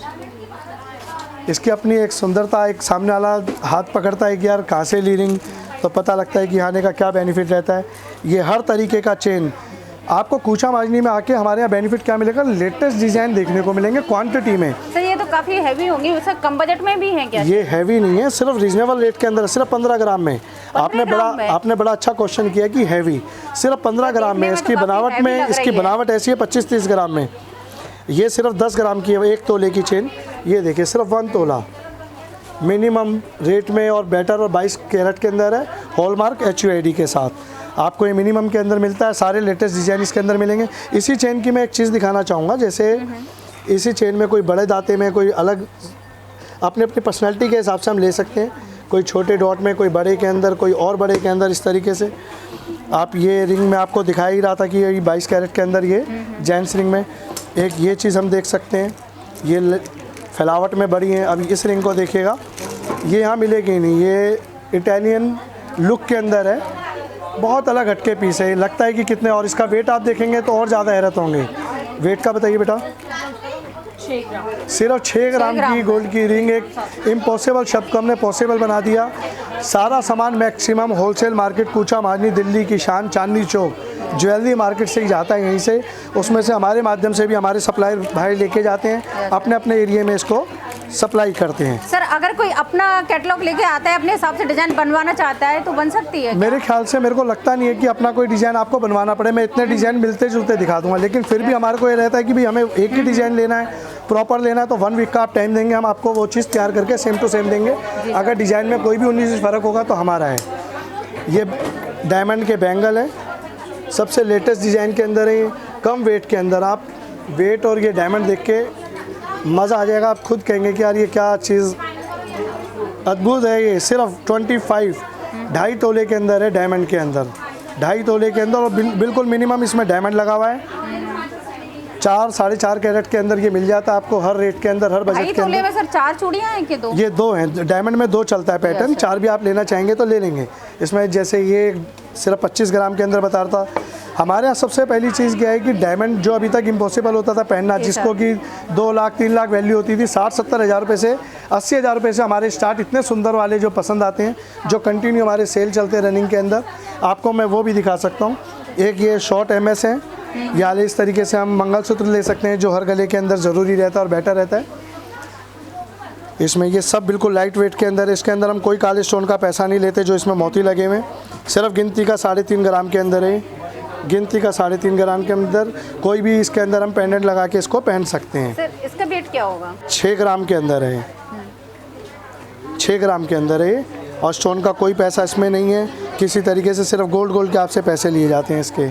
इसकी अपनी एक सुंदरता, एक सामने वाला हाथ पकड़ता है कि यार कहाँ से ली रिंग, तो पता लगता है कि आने का क्या बेनिफिट रहता है। ये हर तरीके का चेन आपको कूचा माजनी में आके हमारे यहाँ बेनिफिट क्या मिलेगा, लेटेस्ट डिज़ाइन देखने को मिलेंगे क्वांटिटी में। सर ये तो काफ़ी हैवी होंगी, उसका कम बजट में भी है क्या? ये हैवी नहीं है, सिर्फ रीजनेबल रेट के अंदर, सिर्फ 15 ग्राम में। आपने बड़ा अच्छा क्वेश्चन किया कि हैवी, सिर्फ 15 ग्राम में। इसकी बनावट में, इसकी बनावट ऐसी है 25-30 ग्राम में। ये सिर्फ 10 ग्राम की है, 1 तोले की चेन। ये देखिए सिर्फ 1 तोला मिनिमम रेट में और बेटर, और 22 कैरेट के अंदर है, हॉलमार्क HUID के साथ आपको ये मिनिमम के अंदर मिलता है। सारे लेटेस्ट डिज़ाइन इसके अंदर मिलेंगे। इसी चेन की मैं एक चीज़ दिखाना चाहूँगा, जैसे इसी चेन में कोई बड़े दांते में, कोई अलग अपने अपनी पर्सनैलिटी के हिसाब से हम ले सकते हैं। कोई छोटे डॉट में, कोई बड़े के अंदर, कोई और बड़े के अंदर, इस तरीके से आप ये रिंग में आपको दिखा ही रहा था कि ये 22 कैरेट के अंदर ये जेंट्स रिंग में एक ये चीज़ हम देख सकते हैं। ये फैलावट में बड़ी है। अब इस रिंग को देखिएगा, ये यहाँ मिलेगी नहीं, ये इटालियन लुक के अंदर है, बहुत अलग हटके पीस है। लगता है कि कितने, और इसका वेट आप देखेंगे तो और ज़्यादा हैरत होंगे। वेट का बताइए बेटा। सिर्फ 6 ग्राम की गोल्ड की रिंग, एक इम्पॉसिबल शब्द को हमने पॉसिबल बना दिया। सारा सामान मैक्सिमम होलसेल मार्केट कूचा माजनी दिल्ली की शान चांदनी चौक ज्वेलरी मार्केट से ही जाता है, यहीं से। उसमें से हमारे माध्यम से भी हमारे सप्लायर भाई लेके जाते हैं, अपने अपने एरिया में इसको सप्लाई करते हैं। सर अगर कोई अपना कैटलॉग लेके आता है, अपने हिसाब से डिज़ाइन बनवाना चाहता है तो बन सकती है? मेरे ख्याल से, मेरे को लगता नहीं है कि अपना कोई डिज़ाइन आपको बनवाना पड़े। मैं इतने डिज़ाइन मिलते जुलते दिखा दूंगा, लेकिन फिर भी हमारे को ये रहता है कि भाई हमें एक ही डिज़ाइन लेना है, प्रॉपर लेना है, तो 1 वीक का आप टाइम देंगे, हम आपको वो चीज़ तैयार करके सेम टू सेम देंगे। अगर डिज़ाइन में कोई भी 19 फ़र्क होगा तो हमारा है। ये डायमंड के बैंगल है, सबसे लेटेस्ट डिज़ाइन के अंदर है, कम वेट के अंदर। आप वेट और ये डायमंड देख के मज़ा आ जाएगा, आप खुद कहेंगे कि यार ये क्या चीज़ अद्भुत है। ये सिर्फ 2.5 तोले के अंदर है, डायमंड के अंदर 2.5 तोले के अंदर, और बिल्कुल मिनिमम इसमें डायमंड लगा हुआ है। 4-4.5 कैरेट के अंदर ये मिल जाता है आपको, हर रेट के अंदर, हर बजट के अंदर। में सर 4 चूड़ियाँ हैं कि 2? ये 2 हैं। डायमंड में 2 चलता है पैटर्न, 4 भी आप लेना चाहेंगे तो ले लेंगे। इसमें जैसे ये सिर्फ 25 ग्राम के अंदर बता रहा था। हमारे यहाँ सबसे पहली चीज़ क्या है कि डायमंड जो अभी तक इम्पॉसिबल होता था पहनना, जिसको कि 2 लाख 3 लाख वैल्यू होती थी, 60-70 हज़ार रुपये से 80 हज़ार रुपये से हमारे स्टार्ट इतने सुंदर वाले जो पसंद आते हैं, जो कंटिन्यू हमारे सेल चलते हैं रनिंग के अंदर। आपको मैं वो भी दिखा सकता हूँ। एक ये शॉर्ट MS है, या इस तरीके से हम मंगलसूत्र ले सकते हैं, जो हर गले के अंदर ज़रूरी रहता है और बेटर रहता है। इसमें ये सब बिल्कुल लाइट वेट के अंदर है। इसके अंदर हम कोई काले स्टोन का पैसा नहीं लेते, जो इसमें मोती लगे हुए, सिर्फ गिनती का 3.5 ग्राम के अंदर है। गिनती का 3.5 ग्राम के अंदर कोई भी इसके अंदर हम पेंडेंट लगा के इसको पहन सकते हैं। सर इसका वेट क्या होगा? 6 ग्राम के अंदर है, 6 ग्राम के अंदर है, और स्टोन का कोई पैसा इसमें नहीं है किसी तरीके से, सिर्फ गोल्ड के आपसे पैसे लिए जाते हैं इसके।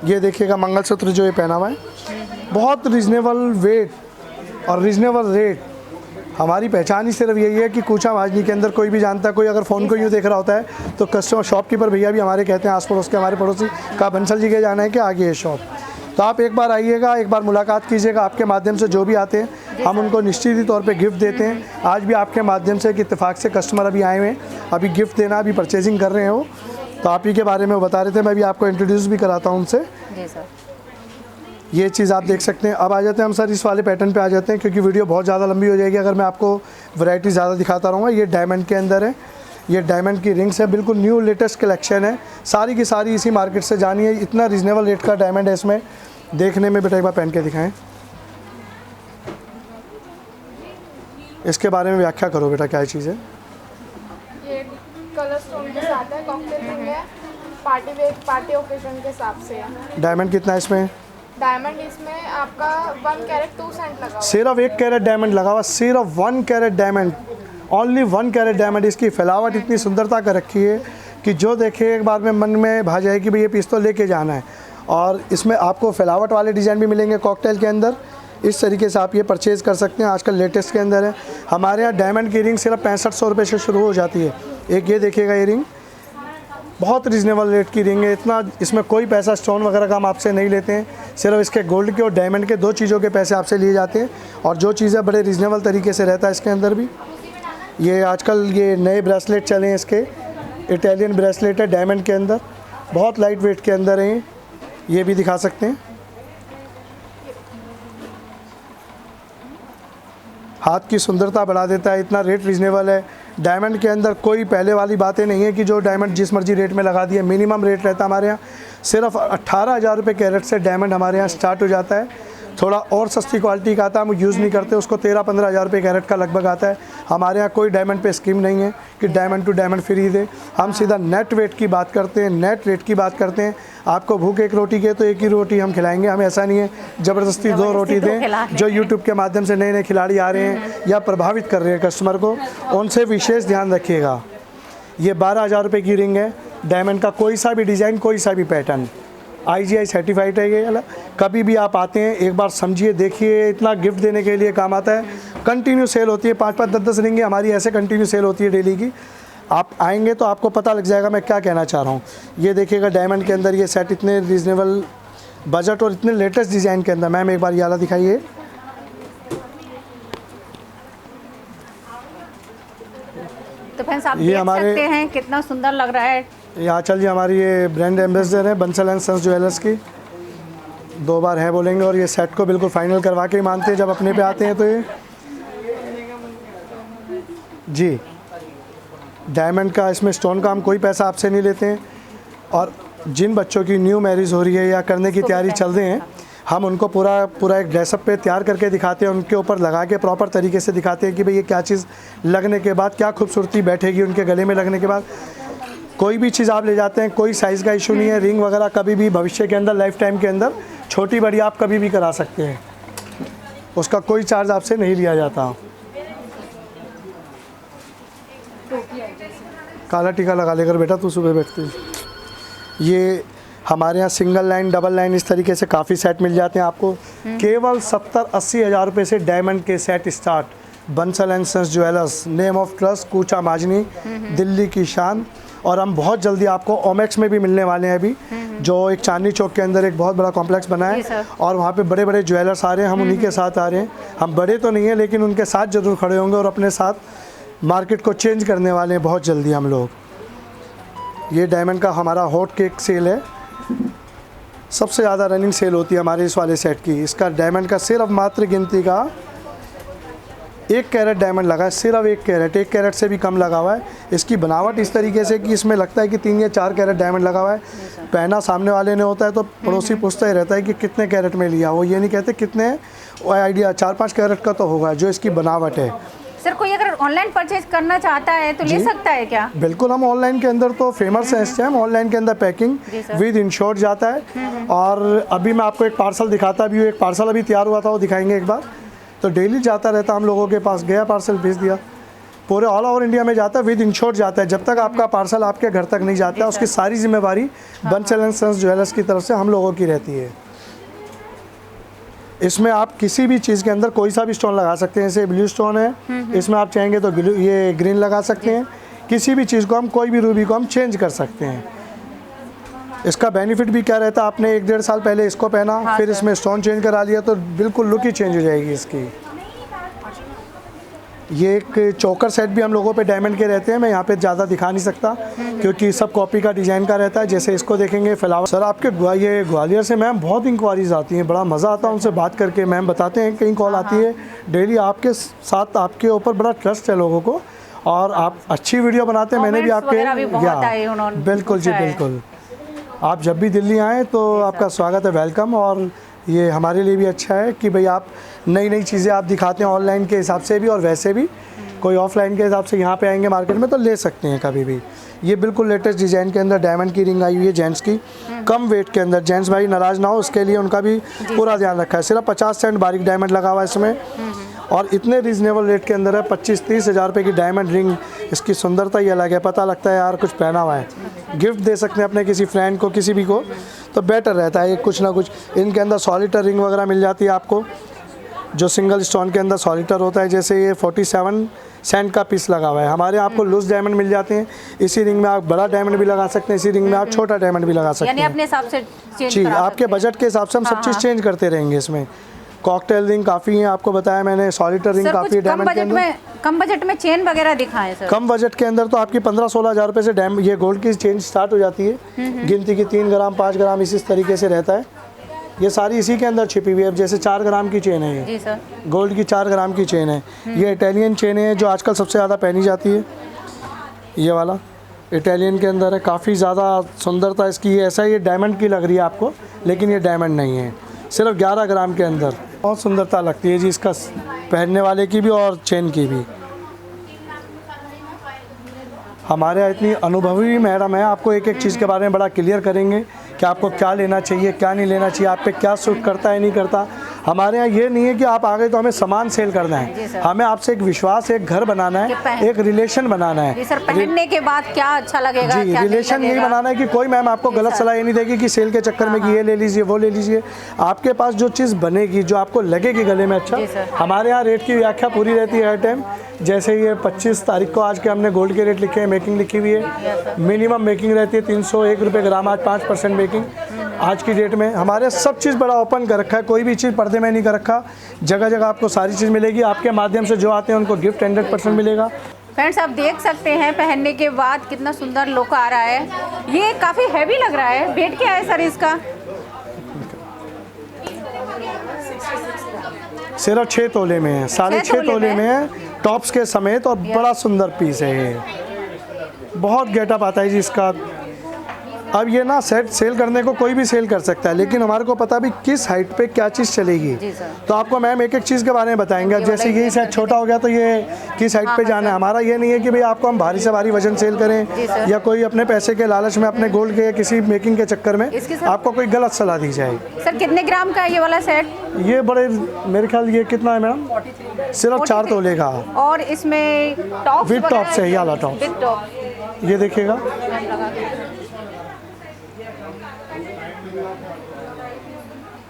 ये देखिएगा मंगलसूत्र जो ये पहना हुआ है, बहुत रीज़नेबल वेट और रीज़नेबल रेट। हमारी पहचान ही सिर्फ यही है कि कूचा माजनी के अंदर कोई भी जानता है। कोई अगर फ़ोन को यूँ देख रहा होता है तो कस्टमर शॉपकीपर भैया भी हमारे कहते हैं, आस पड़ोस के हमारे पड़ोसी का बंसल जी के जाना है कि आगे है शॉप। तो आप एक बार आइएगा, एक बार मुलाकात कीजिएगा। आपके माध्यम से जो भी आते हैं हम उनको निश्चित ही तौर पे गिफ्ट देते हैं। आज भी आपके माध्यम से एक इत्तेफाक से कस्टमर अभी आए हुए हैं, अभी गिफ्ट देना, अभी परचेजिंग कर रहे हैं वो, तो आप ही के बारे में वो बता रहे थे। मैं भी आपको इंट्रोड्यूस भी कराता हूँ उनसे। जी सर। ये चीज़ आप देख सकते हैं। अब आ जाते हैं हम सर इस वाले पैटर्न पे आ जाते हैं, क्योंकि वीडियो बहुत ज़्यादा लंबी हो जाएगी अगर मैं आपको वैरायटी ज़्यादा दिखाता रहूँगा। ये डायमंड के अंदर है, ये डायमंड की रिंग्स है, बिल्कुल न्यू लेटेस्ट कलेक्शन है, सारी की सारी इसी मार्केट से जानी है। इतना रीज़नेबल रेट का डायमंड है इसमें, देखने में। बेटा एक बार पहन के दिखाएं, इसके बारे में व्याख्या करो बेटा, क्या चीज़ है? ये कलर स्टोन के साथ है, कॉकटेल रिंग है, पार्टी वेयर, पार्टी ओकेजन के हिसाब से है। डायमंड कितना है इसमें? डायमंड इसमें आपका 1 कैरेट 2 सेंट लगा हुआ है। सिर्फ 1 कैरेट डायमंड लगा हुआ, सिर्फ 1 carat diamond, only 1 carat diamond. इसकी फैलावट इतनी सुंदरता कर रखी है कि जो देखे एक बार में मन में भा जाए कि भाई ये पीस तो लेके जाना है। और इसमें आपको फैलावट वाले डिज़ाइन भी मिलेंगे कॉकटेल के अंदर। इस तरीके से आप ये परचेज़ कर सकते हैं, आजकल लेटेस्ट के अंदर है। हमारे यहाँ डायमंड की रिंग सिर्फ 6500 रुपये से शुरू हो जाती है। एक ये देखिएगा, ये रिंग बहुत रीज़नेबल रेट की रिंग है। इतना इसमें कोई पैसा स्टोन वगैरह का हम आपसे नहीं लेते हैं, सिर्फ इसके गोल्ड के और डायमंड के 2 चीज़ों के पैसे आपसे लिए जाते हैं। और जो चीज़ें बड़े रीज़नेबल तरीके से रहता है इसके अंदर भी। ये आजकल ये नए ब्रेसलेट चले हैं इसके, इटालियन ब्रेसलेट है डायमंड के अंदर, बहुत लाइट वेट के अंदर है ये भी दिखा सकते हैं। हाथ की सुंदरता बढ़ा देता है, इतना रेट रीजनेबल है। डायमंड के अंदर कोई पहले वाली बातें नहीं है कि जो डायमंड जिस मर्जी रेट में लगा दिए, मिनिमम रेट रहता है हमारे यहाँ। सिर्फ 18,000 रुपये कैरेट से डायमंड हमारे यहाँ स्टार्ट हो जाता है। थोड़ा और सस्ती क्वालिटी का आता है, हम यूज़ नहीं करते उसको, 13-15 हज़ार रुपये कैरेट का लगभग आता है। हमारे यहाँ कोई डायमंड पे स्कीम नहीं है कि डायमंड टू डायमंड फ्री दे। हम सीधा नेट वेट की बात करते हैं, नेट रेट की बात करते हैं। आपको भूख एक रोटी की है तो एक ही रोटी हम खिलाएंगे, हम ऐसा नहीं है ज़बरदस्ती 2 रोटी दें। जो यूट्यूब के माध्यम से नए नए खिलाड़ी आ रहे हैं या प्रभावित कर रहे हैं कस्टमर को, उनसे विशेष ध्यान रखिएगा। ये 12,000 रुपये की रिंग है डायमंड का, कोई सा भी डिज़ाइन, कोई सा भी पैटर्न, IGI सर्टिफाइड है ये। कभी भी आप आते हैं एक बार समझिए, देखिए, इतना गिफ्ट देने के लिए काम आता है। कंटिन्यू सेल होती है, 5-5, 10-10 रिंगें हमारी ऐसे कंटिन्यू सेल होती है डेली की। आप आएंगे तो आपको पता लग जाएगा मैं क्या कहना चाह रहा हूँ। ये देखिएगा डायमंड के अंदर ये सेट इतने रीज़नेबल बजट और इतने लेटेस्ट डिज़ाइन के अंदर। मैम एक बार ये वाला दिखाइए। तो फ्रेंड्स आप देख सकते हैं कितना सुंदर लग रहा है। ये आंचल जी हमारी ये ब्रांड एम्बेसडर है बंसल एंड सन्स ज्वेलर्स की, 2 बार है बोलेंगे, और ये सेट को बिल्कुल फाइनल करवा के ही मानते हैं जब अपने पे आते हैं। तो ये जी डायमंड का, इसमें स्टोन का हम कोई पैसा आपसे नहीं लेते हैं। और जिन बच्चों की न्यू मैरिज हो रही है या करने की तैयारी चल रहे हैं, हम उनको पूरा एक ड्रेसअप पे तैयार करके दिखाते हैं, उनके ऊपर लगा के प्रॉपर तरीके से दिखाते हैं कि भाई ये क्या चीज़ लगने के बाद क्या खूबसूरती बैठेगी उनके गले में लगने के बाद। कोई भी चीज़ आप ले जाते हैं, कोई साइज़ का इशू नहीं है। रिंग वगैरह कभी भी भविष्य के अंदर, लाइफ टाइम के अंदर, छोटी बड़ी आप कभी भी करा सकते हैं, उसका कोई चार्ज आपसे नहीं लिया जाता। काला टीका लगा लेकर बेटा तू सुबह बैठती। ये हमारे यहाँ सिंगल लाइन, डबल लाइन, इस तरीके से काफ़ी सेट मिल जाते हैं आपको। केवल 70-80 हज़ार रुपये से डायमंड के set start. Bansal and sons jewellers, name of trust, Kucha Mahajani, Delhi की शान। और हम बहुत जल्दी आपको ओमेक्स में भी मिलने वाले हैं अभी, जो एक चांदनी चौक के अंदर एक बहुत बड़ा कॉम्प्लेक्स बना है, और वहाँ पे बड़े बड़े ज्वेलर्स आ रहे हैं, हम उन्हीं के साथ आ रहे हैं। हम बड़े तो नहीं हैं लेकिन उनके साथ ज़रूर खड़े होंगे और अपने साथ मार्केट को चेंज करने वाले हैं बहुत जल्दी हम लोग। ये डायमंड का हमारा हॉट केक सेल है, सबसे ज़्यादा रनिंग सेल होती है हमारे इस वाले सेट की। इसका डायमंड का सिर्फ मात्र गिनती का 1 कैरेट डायमंड लगा है, सिर्फ 1 कैरेट, 1 कैरेट से भी कम लगा हुआ है। इसकी बनावट इस तरीके से कि इसमें लगता है कि 3 या 4 कैरेट डायमंड लगा हुआ है। पहना सामने वाले ने होता है तो पड़ोसी पूछता ही रहता है कि कितने कैरेट में लिया, वो ये नहीं कहते कितने, वो आइडिया 4-5 कैरेट का तो होगा जो इसकी बनावट है। सर कोई अगर ऑनलाइन परचेज करना चाहता है तो ले सकता है क्या? बिल्कुल, हम ऑनलाइन के अंदर तो फेमस है इस टाइम, ऑनलाइन के अंदर पैकिंग विद इंश्योर्ड जाता है। और अभी मैं आपको एक पार्सल दिखाता भी हूँ, एक पार्सल अभी तैयार हुआ था, वो दिखाएंगे एक बार। तो डेली जाता रहता हम लोगों के पास, गया पार्सल भेज दिया, पूरे ऑल ओवर इंडिया में जाता है, विद इंश्योर्ड जाता है। जब तक आपका पार्सल आपके घर तक नहीं जाता है, उसकी सारी जिम्मेवारी बंसल एंड सन्स ज्वेलर्स की तरफ से हम लोगों की रहती है। इसमें आप किसी भी चीज़ के अंदर कोई सा भी स्टोन लगा सकते हैं, जैसे ब्लू स्टोन है, इसमें आप चाहेंगे तो ये ग्रीन लगा सकते हैं। किसी भी चीज़ को हम, कोई भी रूबी को हम चेंज कर सकते हैं। इसका बेनिफिट भी क्या रहता है, आपने 1-1.5 साल पहले इसको पहना, फिर इसमें स्टोन चेंज करा लिया तो बिल्कुल लुक ही चेंज हो जाएगी इसकी। ये एक चोकर सेट भी हम लोगों पे डायमंड के रहते हैं, मैं यहाँ पे ज़्यादा दिखा नहीं सकता क्योंकि सब कॉपी का डिज़ाइन का रहता है। जैसे इसको देखेंगे फ्लावर। सर आपके ये ग्वालियर से मैम बहुत इंक्वायरीज आती हैं, बड़ा मज़ा आता है उनसे बात करके। मैम बताते हैं कहीं कॉल आती है डेली, आपके साथ आपके ऊपर बड़ा ट्रस्ट है लोगों को, और आप अच्छी वीडियो बनाते हैं। मैंने भी आपके बिल्कुल जी बिल्कुल, आप जब भी दिल्ली आएँ तो आपका स्वागत है, वेलकम। और ये हमारे लिए भी अच्छा है कि भाई आप नई नई चीज़ें आप दिखाते हैं, ऑनलाइन के हिसाब से भी और वैसे भी। कोई ऑफलाइन के हिसाब से यहाँ पे आएंगे मार्केट में तो ले सकते हैं कभी भी। ये बिल्कुल लेटेस्ट डिज़ाइन के अंदर डायमंड की रिंग आई हुई है जेंट्स की, कम वेट के अंदर। जेंट्स भाई नाराज़ ना हो उसके लिए उनका भी पूरा ध्यान रखा है। सिर्फ 50 सेंट बारीक डायमंड लगा हुआ है इसमें, और इतने रीज़नेबल रेट के अंदर है। 25-30 हज़ार रुपये की डायमंड रिंग, इसकी सुंदरता ही अलग है। पता लगता है यार कुछ पहना हुआ है, गिफ्ट दे सकते हैं अपने किसी फ्रेंड को, किसी भी को, तो बेटर रहता है। कुछ ना कुछ इनके अंदर सॉलिटर रिंग वगैरह मिल जाती है आपको, जो सिंगल स्टोन के अंदर सॉलिटर होता है। जैसे ये 47 सेंट का पीस लगा हुआ है। हमारे यहाँ आपको लूज डायमंड मिल जाते हैं। इसी रिंग में आप बड़ा डायमंड भी लगा सकते हैं, इसी रिंग में आप छोटा डायमंड भी लगा सकते हैं, यानी अपने हिसाब से चेंज जी, आपके बजट के हिसाब से हम सब चीज़ चेंज करते रहेंगे इसमें। कॉकटेल रिंग काफ़ी हैं, आपको बताया मैंने, सॉलिटर रिंग सर काफ़ी कुछ डायमंड के अंदर। कम बजट में चेन वगैरह दिखाएं सर। कम बजट के अंदर तो आपकी 15-16 हज़ार रुपये से ये गोल्ड की चेन स्टार्ट हो जाती है। गिनती की 3 ग्राम 5 ग्राम इसी तरीके से रहता है। ये सारी इसी के अंदर छिपी हुई है। अब जैसे 4 ग्राम की चेन है ये, जी सर, गोल्ड की 4 ग्राम की चेन है। ये इटालियन चेन है जो आजकल सबसे ज़्यादा पहनी जाती है। ये वाला इटालियन के अंदर है, काफ़ी ज़्यादा सुंदरता इसकी। ये ऐसा ये डायमंड की लग रही है आपको, लेकिन ये डायमंड नहीं है, सिर्फ 11 ग्राम के अंदर। बहुत सुंदरता लगती है जी इसका, पहनने वाले की भी और चेन की भी। हमारे यहाँ इतनी अनुभवी मैडम है, आपको एक एक चीज़ के बारे में बड़ा क्लियर करेंगे कि आपको क्या लेना चाहिए, क्या नहीं लेना चाहिए, आप पे क्या सूट करता है नहीं करता। हमारे यहाँ ये नहीं है कि आप आ गए तो हमें सामान सेल करना है, हमें आपसे एक विश्वास, एक घर बनाना है, एक रिलेशन बनाना है। जी सर, पहनने के बाद क्या अच्छा लगेगा, जी, क्या रिलेशन यही बनाना है कि कोई मैम आपको गलत सलाह ये नहीं देगी कि सेल के चक्कर में कि ये ले लीजिए वो ले लीजिए। आपके पास जो चीज़ बनेगी, जो आपको लगेगी गले में अच्छा, हमारे यहाँ रेट की व्याख्या पूरी रहती है हर टाइम। जैसे ये 25 तारीख को आज के हमने गोल्ड के रेट लिखे हैं, मेकिंग लिखी हुई है, मिनिमम मेकिंग रहती है 301 रुपये ग्राम, आज 5% मेकिंग आज की डेट में। हमारे सब चीज़ बड़ा ओपन कर रखा है, कोई भी चीज़ पर्दे में नहीं कर रखा। जगह जगह आपको सारी चीज़ मिलेगी। आपके माध्यम से जो आते हैं उनको गिफ्ट 100% मिलेगा। फ्रेंड्स आप देख सकते हैं पहनने के बाद कितना सुंदर लुक आ रहा है। ये काफ़ी हैवी लग रहा है। वेट क्या है सर इसका? सिर्फ 6 तोले में है, 6.5 तोले में है, टॉप्स के समेत, और बड़ा सुंदर पीस है ये। बहुत गेटअप आता है जी इसका। अब ये ना सेट सेल करने को कोई भी सेल कर सकता है, लेकिन हमारे को पता भी किस हाइट पे क्या चीज़ चलेगी। तो आपको मैम एक एक चीज़ के बारे में बताएंगे। अब जैसे यही सेट छोटा हो गया तो ये किस हाइट पे जाना है। हमारा ये नहीं है कि भाई आपको हम भारी से भारी वजन सेल करें या कोई अपने पैसे के लालच में, अपने गोल्ड के या किसी मेकिंग के चक्कर में आपको कोई गलत सलाह दी जाए। सर कितने ग्राम का है ये वाला सेट? ये बड़े, मेरे ख्याल ये कितना है मैडम? सिर्फ 4 तोले का। और इसमें टॉप विद टॉप से, ये वाला टॉप ये देखिएगा।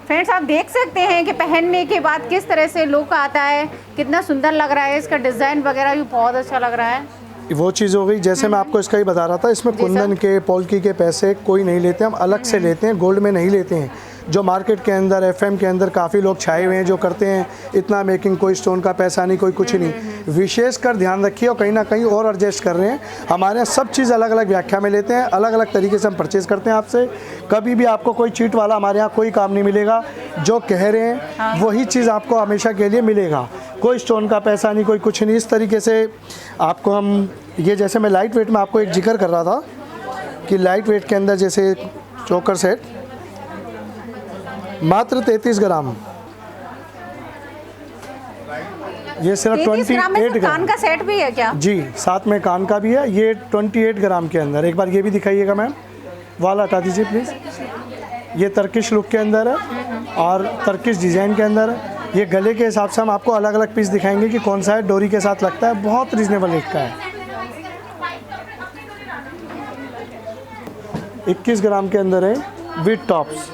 फ्रेंड्स आप देख सकते हैं कि पहनने के बाद किस तरह से लुक आता है, कितना सुंदर लग रहा है। इसका डिज़ाइन वगैरह भी बहुत अच्छा लग रहा है। वो चीज़ हो गई, जैसे मैं आपको इसका ही बता रहा था, इसमें कुंदन के, पोल्की के पैसे कोई नहीं लेते, हम अलग से लेते हैं, गोल्ड में नहीं लेते हैं। जो मार्केट के अंदर एफएम के अंदर काफ़ी लोग छाए हुए हैं जो करते हैं इतना मेकिंग, कोई स्टोन का पैसा नहीं, कोई कुछ नहीं। विशेष कर ध्यान रखिए, और कहीं ना कहीं और एडजस्ट कर रहे हैं। हमारे यहाँ सब चीज़ अलग अलग व्याख्या में लेते हैं, अलग अलग तरीके से हम परचेज़ करते हैं आपसे। कभी भी आपको कोई चीट वाला हमारे यहाँ कोई काम नहीं मिलेगा। जो कह रहे हैं वही चीज़ आपको हमेशा के लिए मिलेगा। कोई स्टोन का पैसा नहीं, कोई कुछ नहीं। इस तरीके से आपको हम ये, जैसे मैं लाइट वेट में आपको एक जिक्र कर रहा था कि लाइट वेट के अंदर जैसे चोकर सेट मात्र 33 ग्राम, ये सिर्फ 28 ग्राम। कान का सेट भी है क्या? जी, साथ में कान का भी है। ये 28 ग्राम के अंदर। एक बार ये भी दिखाइएगा मैम, वाला हटा दीजिए प्लीज़। ये तर्किश लुक के अंदर है और तर्किश डिज़ाइन के अंदर है। ये गले के हिसाब से हम आपको अलग अलग पीस दिखाएंगे कि कौन सा है, डोरी के साथ लगता है। बहुत रीजनेबल रेट का है। 21 ग्राम के अंदर है विद टॉप्स।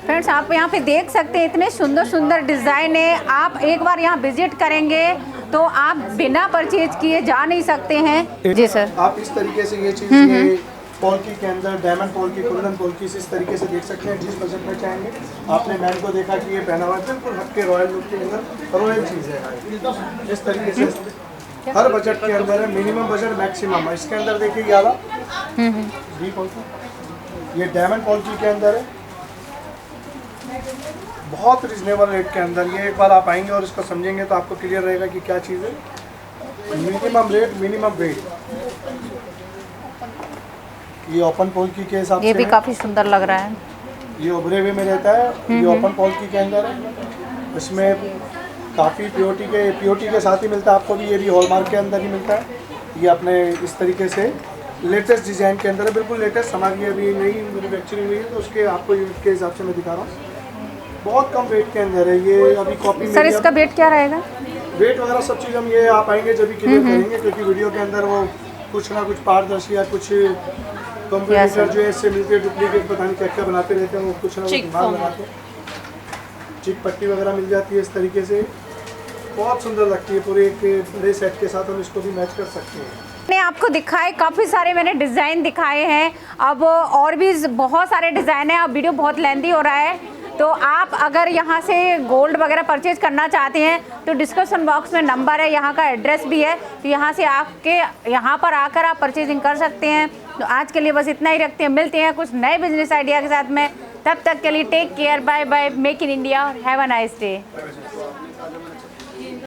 फ्रेंड्स आप यहाँ पे देख सकते हैं इतने सुंदर सुंदर डिज़ाइन है। आप एक बार यहाँ विजिट करेंगे तो आप बिना परचेज किए जा नहीं सकते हैं। जी सर, आप इस तरीके से ये चीज़, ये पोल्की के अंदर डायमंड पोल्की, कुंदन पोल्की, इस तरीके से देख सकते हैं। जिस बजट में चाहेंगे, आपने मैम को देखा कि ये पहना हुआ है बिल्कुल हटके रॉयल लुक के अंदर, रॉयल चीज़ है। इस तरीके से हर बजट के अंदर है, मिनिमम बजट मैक्सिमम। इसके अंदर देखिए ये वाला डी पोल्की, ये डायमंड पोल्की के अंदर है, बहुत रिजनेबल रेट के अंदर। ये एक बार आप आएंगे और इसको समझेंगे तो आपको क्लियर रहेगा कि क्या चीज़ है। Minimum rate, minimum weight. ये ओपन पोल्की के हिसाब से ये भी काफ़ी सुंदर लग रहा है। ये उभरे हुए में रहता है। ये ओपन पोल्की के अंदर है। इसमें काफ़ी पीओटी के साथ ही मिलता है आपको भी। ये भी हॉलमार्क के अंदर ही मिलता है। ये अपने इस तरीके से लेटेस्ट डिज़ाइन के अंदर है, बिल्कुल लेटेस्ट। हमारी अभी नई मैन्युफैक्चरिंग हुई है तो उसके आपको यूनिट के हिसाब से मैं दिखा रहा हूँ। बहुत कम वेट के अंदर है ये। अभी कॉपी सर इसका वेट क्या रहेगा? वेट वगैरह सब चीज़ हम ये आप आएंगे जब भी क्लियर करेंगे, क्योंकि वीडियो के अंदर वो कुछ ना कुछ पारदर्शी या कुछ कंप्यूटर जो है इससे मिलकर डुप्लीकेट पता नहीं क्या क्या बनाते रहते हैं, वो कुछ ना कुछ दिमाग लगाते हैं। चिक पट्टी वगैरह मिल जाती है इस तरीके से, बहुत सुंदर लगती है। पूरे एक बड़े सेट के साथ हम इसको भी मैच कर सकते हैं। मैंने आपको दिखाए, काफ़ी सारे मैंने डिज़ाइन दिखाए हैं। अब और भी बहुत सारे डिज़ाइन हैं। अब वीडियो बहुत लेंथी हो रहा है, तो आप अगर यहाँ से गोल्ड वगैरह परचेज़ करना चाहते हैं तो डिस्क्रिप्शन बॉक्स में नंबर है, यहाँ का एड्रेस भी है, तो यहाँ से आपके यहाँ पर आकर आप परचेजिंग कर सकते हैं। तो आज के लिए बस इतना ही रखते हैं, मिलते हैं कुछ नए बिजनेस आइडिया के साथ में। तब तक के लिए take care, bye bye, make in India, have a nice day.